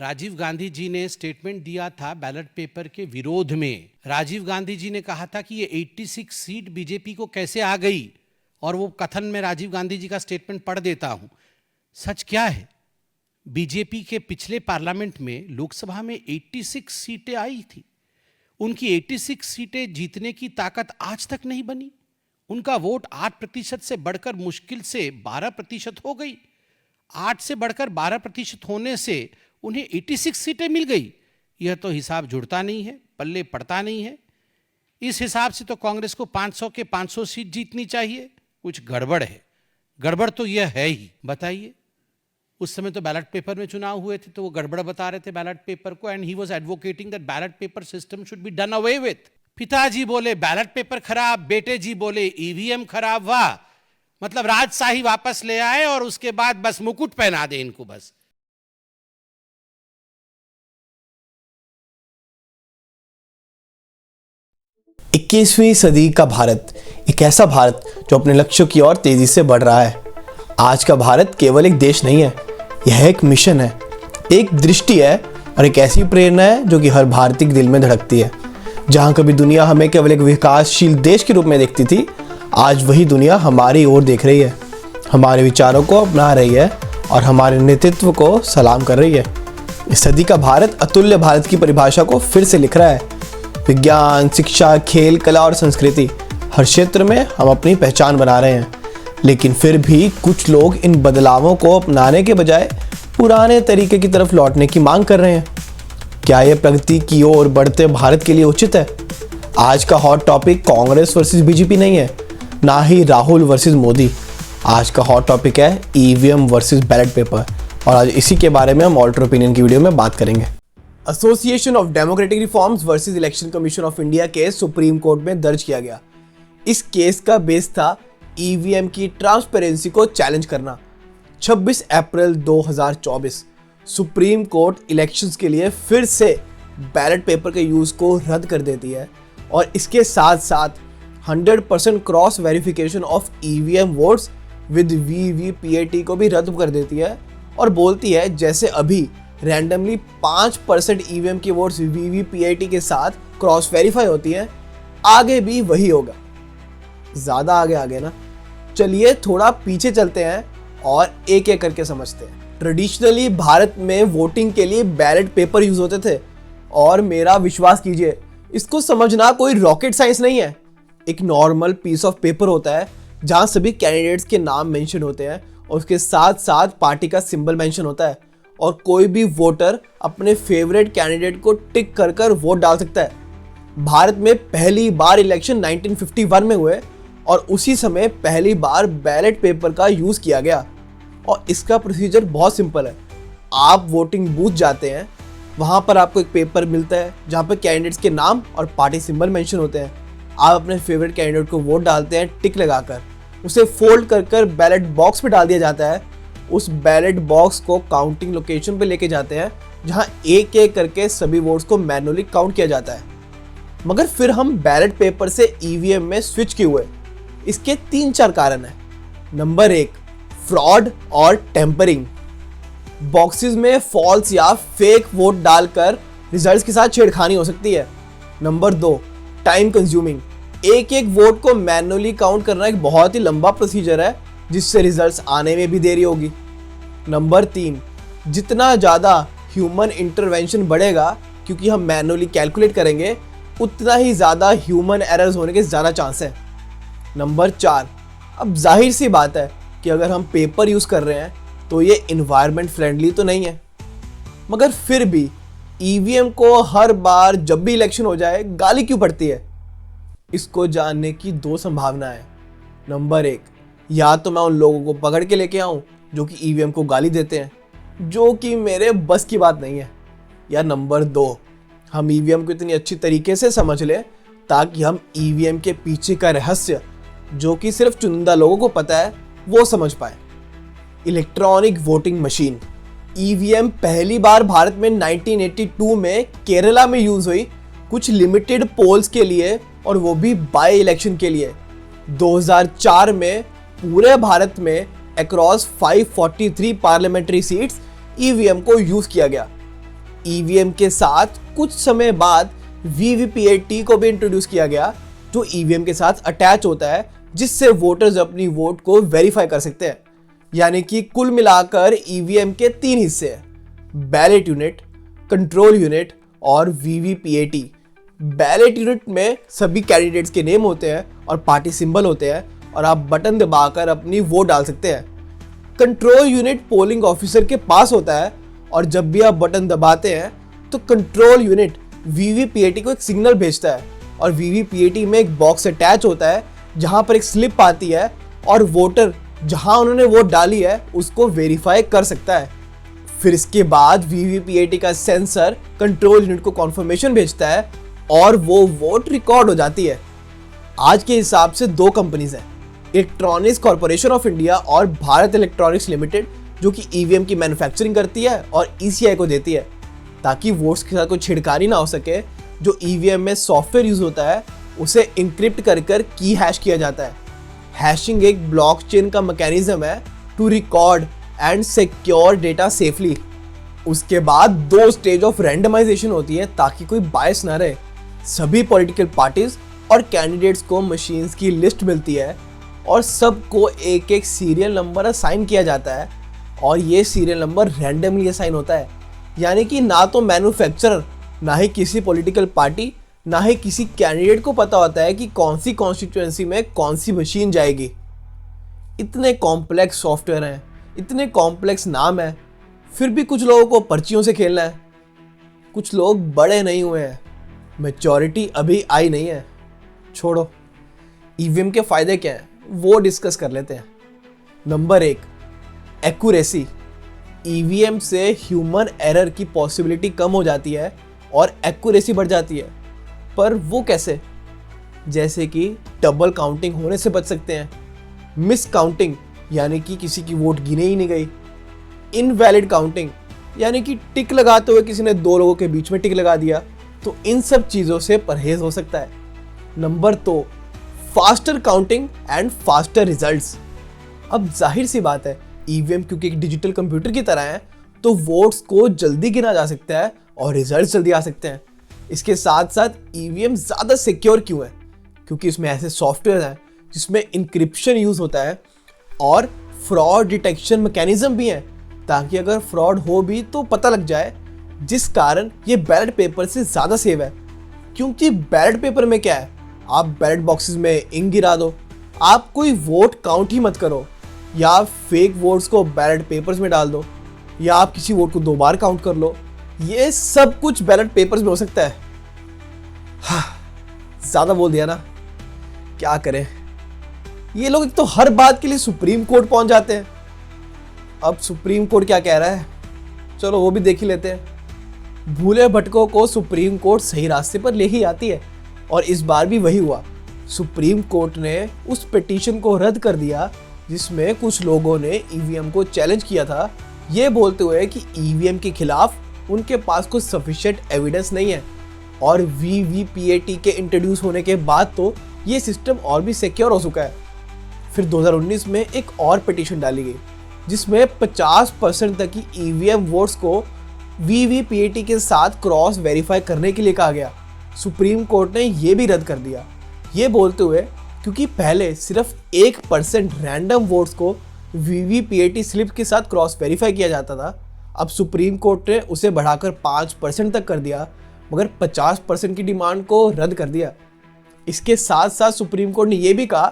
राजीव गांधी जी ने स्टेटमेंट दिया था बैलेट पेपर के विरोध में। राजीव गांधी जी ने कहा था कि ये 86 सीट बीजेपी को कैसे आ गई, और वो कथन में राजीव गांधी जी का स्टेटमेंट पढ़ देता हूं। सच क्या है? बीजेपी के पिछले पार्लियामेंट में लोकसभा में 86 सीटें आई थी। उनकी 86 सीटें जीतने की ताकत आज तक नहीं बनी। उनका वोट 8% से बढ़कर मुश्किल से 12% हो गई। 8 से बढ़कर 12% होने से उन्हें 86 सीटें मिल गई। यह तो हिसाब जुड़ता नहीं है, पल्ले पड़ता नहीं है। इस हिसाब से तो कांग्रेस को 500 के 500 सीट जीतनी चाहिए। कुछ गड़बड़ है। गड़बड़ तो यह है ही। बताइए, उस समय तो बैलेट पेपर में चुनाव हुए थे तो वो गड़बड़ बता रहे थे बैलेट पेपर को, and he was advocating that ballot paper system should be done away with. पिताजी बोले बैलेट पेपर खराब, बेटे जी बोले ईवीएम खराब। वाह, मतलब राजशाही वापस ले आए और उसके बाद बस मुकुट पहना दे इनको बस। इक्कीसवीं सदी का भारत एक ऐसा भारत जो अपने लक्ष्यों की ओर तेजी से बढ़ रहा है। आज का भारत केवल एक देश नहीं है, यह एक मिशन है, एक दृष्टि है और एक ऐसी प्रेरणा है जो कि हर भारतीय के दिल में धड़कती है। जहां कभी दुनिया हमें केवल एक विकासशील देश के रूप में देखती थी, आज वही दुनिया हमारी ओर देख रही है, हमारे विचारों को अपना रही है और हमारे नेतृत्व को सलाम कर रही है। इस सदी का भारत अतुल्य भारत की परिभाषा को फिर से लिख रहा है। विज्ञान, शिक्षा, खेल, कला और संस्कृति, हर क्षेत्र में हम अपनी पहचान बना रहे हैं। लेकिन फिर भी कुछ लोग इन बदलावों को अपनाने के बजाय पुराने तरीके की तरफ लौटने की मांग कर रहे हैं। क्या यह प्रगति की ओर बढ़ते भारत के लिए उचित है? आज का hot topic Congress versus BJP नहीं है, ना ही राहुल वर्सेस मोदी। आज का हॉट टॉपिक है ईवीएम वर्सेस बैलेट पेपर, और आज इसी के बारे में हम ऑल्टर ओपिनियन की वीडियो में बात करेंगे। Association of democratic reforms versus election commission of India case supreme court में दर्ज किया गया। इस केस का बेस था ईवीएम की ट्रांसपेरेंसी को चैलेंज करना। 26 अप्रैल 2024 सुप्रीम कोर्ट इलेक्शंस के लिए फिर से बैलेट पेपर के यूज़ को रद्द कर देती है और इसके साथ साथ 100% cross verification of EVM votes with VVPAT को भी रद्द कर देती है और बोलती है जैसे अभी रैंडमली 5% ईवीएम की वोट्स वीवीपीएटी के साथ क्रॉस वेरीफाई होती है, आगे भी वही होगा। ज़्यादा आगे ना, चलिए थोड़ा पीछे चलते हैं और एक एक करके समझते हैं। ट्रेडिशनली भारत में वोटिंग के लिए बैलेट पेपर यूज़ होते थे और मेरा विश्वास कीजिए, इसको समझना कोई रॉकेट साइंस नहीं है। एक नॉर्मल पीस ऑफ पेपर होता है जहाँ सभी कैंडिडेट्स के नाम मेंशन होते हैं और उसके साथ साथ पार्टी का सिंबल मेंशन होता है और कोई भी वोटर अपने फेवरेट कैंडिडेट को टिक कर कर वोट डाल सकता है। भारत में पहली बार इलेक्शन 1951 में हुए और उसी समय पहली बार बैलेट पेपर का यूज़ किया गया और इसका प्रोसीजर बहुत सिंपल है। आप वोटिंग बूथ जाते हैं, वहाँ पर आपको एक पेपर मिलता है जहाँ पर कैंडिडेट्स के नाम और पार्टी सिंबल मेंशन होते हैं। आप अपने फेवरेट कैंडिडेट को वोट डालते हैं टिक लगाकर, उसे फोल्ड कर कर बैलेट बॉक्स में डाल दिया जाता है। उस बैलेट बॉक्स को काउंटिंग लोकेशन पे लेके जाते हैं जहां एक एक करके सभी वोट्स को मैनुअली काउंट किया जाता है। मगर फिर हम बैलेट पेपर से ईवीएम में स्विच क्यों हुए? इसके 3-4 कारण हैं। नंबर 1, फ्रॉड और टेम्परिंग। बॉक्सेस में फॉल्स या फेक वोट डालकर रिजल्ट्स के साथ छेड़खानी हो सकती है। Number 2, time consuming. एक एक वोट को मैनुअली काउंट करना एक बहुत ही लंबा प्रोसीजर है जिससे रिजल्ट्स आने में भी देरी होगी। नंबर 3, जितना ज़्यादा ह्यूमन इंटरवेंशन बढ़ेगा, क्योंकि हम मैनुअली कैलकुलेट करेंगे, उतना ही ज़्यादा ह्यूमन एरर्स होने के ज़्यादा चांस है। नंबर 4, अब जाहिर सी बात है कि अगर हम पेपर यूज़ कर रहे हैं तो ये इन्वायरमेंट फ्रेंडली तो नहीं है। मगर फिर भी ईवीएम को हर बार जब भी इलेक्शन हो जाए गाली क्यों पड़ती है? इसको जानने की 2 संभावनाएं हैं। नंबर 1, या तो मैं उन लोगों को पकड़ के लेके आऊं जो कि ईवीएम को गाली देते हैं, जो कि मेरे बस की बात नहीं है। या नंबर 2, हम ईवीएम को इतनी अच्छी तरीके से समझ लें ताकि हम ईवीएम के पीछे का रहस्य, जो कि सिर्फ चुनिंदा लोगों को पता है, वो समझ पाए। इलेक्ट्रॉनिक वोटिंग मशीन ईवीएम पहली बार भारत में 1982 में केरला में यूज हुई, कुछ लिमिटेड पोल्स के लिए और वो भी बाय इलेक्शन के लिए। 2004 में पूरे भारत में अक्रॉस 543 पार्लियामेंट्री सीट्स ईवीएम को यूज किया गया। ईवीएम के साथ कुछ समय बाद वीवीपीएटी को भी इंट्रोड्यूस किया गया, जो ईवीएम के साथ अटैच होता है, जिससे वोटर्स अपनी वोट को वेरीफाई कर सकते हैं। यानी कि कुल मिलाकर ईवीएम के 3 हिस्से हैं: बैलेट यूनिट, कंट्रोल यूनिट और वीवीपीएटी। बैलेट यूनिट में सभी कैंडिडेट्स के नेम होते हैं और पार्टी सिंबल होते हैं और आप बटन दबाकर अपनी वोट डाल सकते हैं। कंट्रोल यूनिट पोलिंग ऑफिसर के पास होता है और जब भी आप बटन दबाते हैं तो कंट्रोल यूनिट वीवीपीएटी को एक सिग्नल भेजता है और वीवीपीएटी में एक बॉक्स अटैच होता है जहां पर एक स्लिप आती है और वोटर जहां उन्होंने वोट डाली है उसको वेरीफाई कर सकता है। फिर इसके बाद वीवीपीएटी का सेंसर कंट्रोल यूनिट को कॉन्फर्मेशन भेजता है और वो वोट रिकॉर्ड हो जाती है। आज के हिसाब से 2 कंपनीज हैं, इलेक्ट्रॉनिक्स कॉर्पोरेशन ऑफ इंडिया और भारत इलेक्ट्रॉनिक्स लिमिटेड, जो कि ईवीएम की मैन्युफैक्चरिंग करती है और ईसीआई को देती है, ताकि वोट्स के साथ कोई छिड़कानी ना हो सके। जो ईवीएम में सॉफ्टवेयर यूज होता है उसे इंक्रिप्ट कर की हैश किया जाता है। हैशिंग एक ब्लॉकचेन का मैकेनिज्म है to record and secure data safely. उसके बाद 2 स्टेज ऑफ रैंडमाइजेशन होती है ताकि कोई बायस ना रहे। सभी पॉलिटिकल पार्टीज और कैंडिडेट्स को मशीन्स की लिस्ट मिलती है और सबको एक एक सीरियल नंबर असाइन किया जाता है और ये सीरियल नंबर रैंडमली असाइन होता है। यानी कि ना तो मैन्युफैक्चरर, ना ही किसी पॉलिटिकल पार्टी, ना ही किसी कैंडिडेट को पता होता है कि कौन सी कॉन्स्टिट्यूएंसी में कौन सी मशीन जाएगी। इतने कॉम्प्लेक्स सॉफ्टवेयर हैं, इतने कॉम्प्लेक्स नाम है, फिर भी कुछ लोगों को पर्चियों से खेलना है। कुछ लोग बड़े नहीं हुए हैं, मैच्योरिटी अभी आई नहीं है। छोड़ो, ईवीएम के फायदे क्या हैं वो डिस्कस कर लेते हैं। Number 1, accuracy. ईवीएम से ह्यूमन एरर की पॉसिबिलिटी कम हो जाती है और एक्यूरेसी बढ़ जाती है। पर वो कैसे? जैसे कि डबल काउंटिंग होने से बच सकते हैं, मिस काउंटिंग यानी कि किसी की वोट गिने ही नहीं गई, इनवैलिड काउंटिंग यानी कि टिक लगाते हुए किसी ने 2 लोगों के बीच में टिक लगा दिया, तो इन सब चीज़ों से परहेज हो सकता है। Number 2, faster counting and faster results. अब जाहिर सी बात है, ईवीएम क्योंकि एक डिजिटल कंप्यूटर की तरह है, तो वोट्स को जल्दी गिना जा सकता है और रिजल्ट्स जल्दी आ सकते हैं। इसके साथ साथ ईवीएम ज़्यादा सिक्योर क्यों है? क्योंकि इसमें ऐसे सॉफ्टवेयर हैं जिसमें इंक्रिप्शन यूज़ होता है और फ्रॉड डिटेक्शन मैकेनिज्म भी है, ताकि अगर फ्रॉड हो भी तो पता लग जाए, जिस कारण ये बैलेट पेपर से ज़्यादा सेव है। क्योंकि बैलेट पेपर में क्या है, आप बैलेट बॉक्सेस में इंक गिरा दो, आप कोई वोट काउंट ही मत करो, या फेक वोट्स को बैलेट पेपर्स में डाल दो, या आप किसी वोट को 2 बार काउंट कर लो। ये सब कुछ बैलेट पेपर्स में हो सकता है। हाँ, ज़्यादा बोल दिया ना, क्या करें। ये लोग एक तो हर बात के लिए सुप्रीम कोर्ट पहुंच जाते हैं। अब सुप्रीम कोर्ट क्या कह रहा है, चलो वो भी देख ही लेते हैं। भूले भटकों को सुप्रीम कोर्ट सही रास्ते पर ले ही आती है और इस बार भी वही हुआ। सुप्रीम कोर्ट ने उस पिटीशन को रद्द कर दिया जिसमें कुछ लोगों ने ईवीएम को चैलेंज किया था, ये बोलते हुए कि ईवीएम के खिलाफ उनके पास कुछ सफिशिएंट एविडेंस नहीं है और वीवीपीएटी के इंट्रोड्यूस होने के बाद तो ये सिस्टम और भी सिक्योर हो चुका है। फिर 2019 में एक और पिटीशन डाली गई जिसमें 50% तक की ईवीएम वोट्स को वीवीपीएटी के साथ क्रॉस वेरीफाई करने के लिए कहा गया। सुप्रीम कोर्ट ने यह भी रद्द कर दिया, ये बोलते हुए क्योंकि पहले सिर्फ 1% रैंडम वोट्स को वीवीपीएटी स्लिप के साथ क्रॉस वेरीफाई किया जाता था, अब सुप्रीम कोर्ट ने उसे बढ़ाकर 5% तक कर दिया, मगर 50% की डिमांड को रद्द कर दिया। इसके साथ साथ सुप्रीम कोर्ट ने यह भी कहा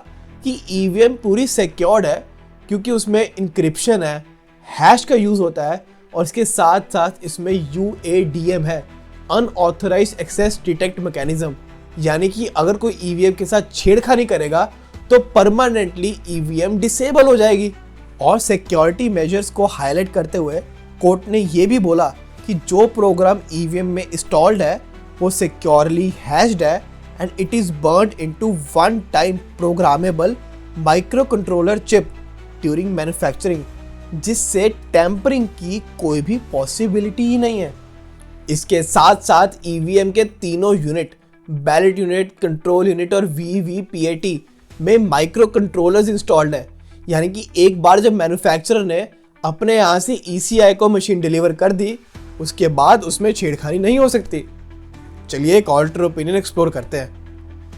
कि ईवीएम पूरी सिक्योर्ड है क्योंकि उसमें इंक्रिप्शन है, हैश का यूज़ होता है और इसके साथ साथ इसमें UADM है, अनऑथराइज्ड एक्सेस डिटेक्ट मैकेनिज्म। यानी कि अगर कोई ईवीएम के साथ छेड़खानी करेगा तो परमानेंटली ईवीएम डिसेबल हो जाएगी। और सिक्योरिटी मेजर्स को हाईलाइट करते हुए कोर्ट ने यह भी बोला कि जो प्रोग्राम ईवीएम में इंस्टॉल्ड है वो सिक्योरली हैश्ड है and it is burned into one time programmable micro controller chip during manufacturing, जिससे टैंपरिंग की कोई भी पॉसिबिलिटी ही नहीं है। इसके साथ साथ ईवीएम के तीनों unit, ballot unit, control unit और वीवीपीएटी में माइक्रो कंट्रोलर्स इंस्टॉल्ड है। यानी कि एक बार जब मैन्युफैक्चरर ने अपने यहाँ से ईसीआई को मशीन डिलीवर कर दी उसके बाद उसमें छेड़खानी नहीं हो सकती। चलिए एक ऑल्टर ओपिनियन एक्सप्लोर करते हैं।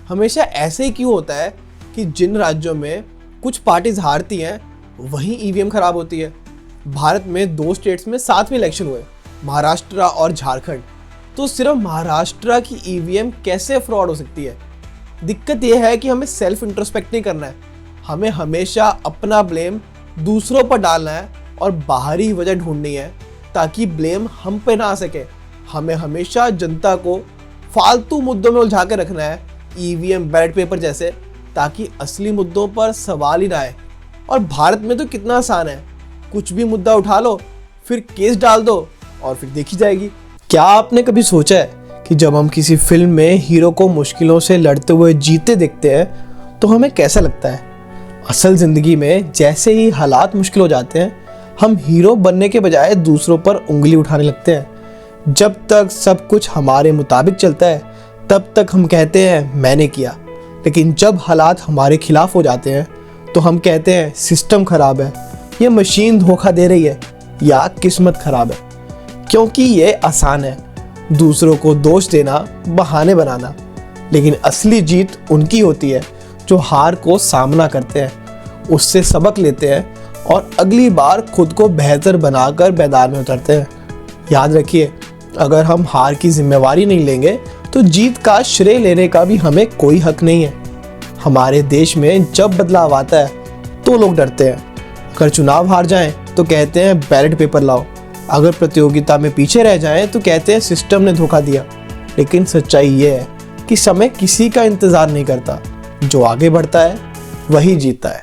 हमेशा ऐसे ही क्यों होता है कि जिन राज्यों में कुछ पार्टीज हारती हैं वहीं ईवीएम खराब होती है? भारत में 2 स्टेट्स में 7 में इलेक्शन हुए, महाराष्ट्र और झारखंड। तो सिर्फ महाराष्ट्र की ईवीएम कैसे फ्रॉड हो सकती है? दिक्कत यह है कि हमें सेल्फ इंट्रोस्पेक्ट नहीं करना है। हमें हमेशा अपना ब्लेम दूसरों पर डालना है और बाहरी वजह ढूंढनी है ताकि ब्लेम हम पे ना आ सके। हमें हमेशा जनता को फालतू मुद्दों में उलझा के रखना है, ईवीएम, बैलेट पेपर जैसे, ताकि असली मुद्दों पर सवाल ही ना आए। और भारत में तो कितना आसान है, कुछ भी मुद्दा उठा लो, फिर केस डाल दो और फिर देखी जाएगी। क्या आपने कभी सोचा है कि जब हम किसी फिल्म में हीरो को मुश्किलों से लड़ते हुए जीते देखते हैं तो हमें कैसा लगता है? असल जिंदगी में जैसे ही हालात मुश्किल हो जाते हैं, हम हीरो बनने के बजाय दूसरों पर उंगली उठाने लगते हैं। जब तक सब कुछ हमारे मुताबिक चलता है तब तक हम कहते हैं मैंने किया, लेकिन जब हालात हमारे खिलाफ हो जाते हैं तो हम कहते हैं सिस्टम खराब है, ये मशीन धोखा दे रही है या किस्मत खराब है। क्योंकि ये आसान है दूसरों को दोष देना, बहाने बनाना, लेकिन असली जीत उनकी होती है जो हार को सामना करते हैं, उससे सबक लेते हैं और अगली बार खुद को बेहतर बनाकर मैदान में उतरते हैं। याद रखिए, अगर हम हार की जिम्मेवारी नहीं लेंगे तो जीत का श्रेय लेने का भी हमें कोई हक नहीं है। हमारे देश में जब बदलाव आता है तो लोग डरते हैं। अगर चुनाव हार जाएं तो कहते हैं बैलेट पेपर लाओ, अगर प्रतियोगिता में पीछे रह जाएं तो कहते हैं सिस्टम ने धोखा दिया। लेकिन सच्चाई ये है कि समय किसी का इंतजार नहीं करता, जो आगे बढ़ता है वही जीतता है।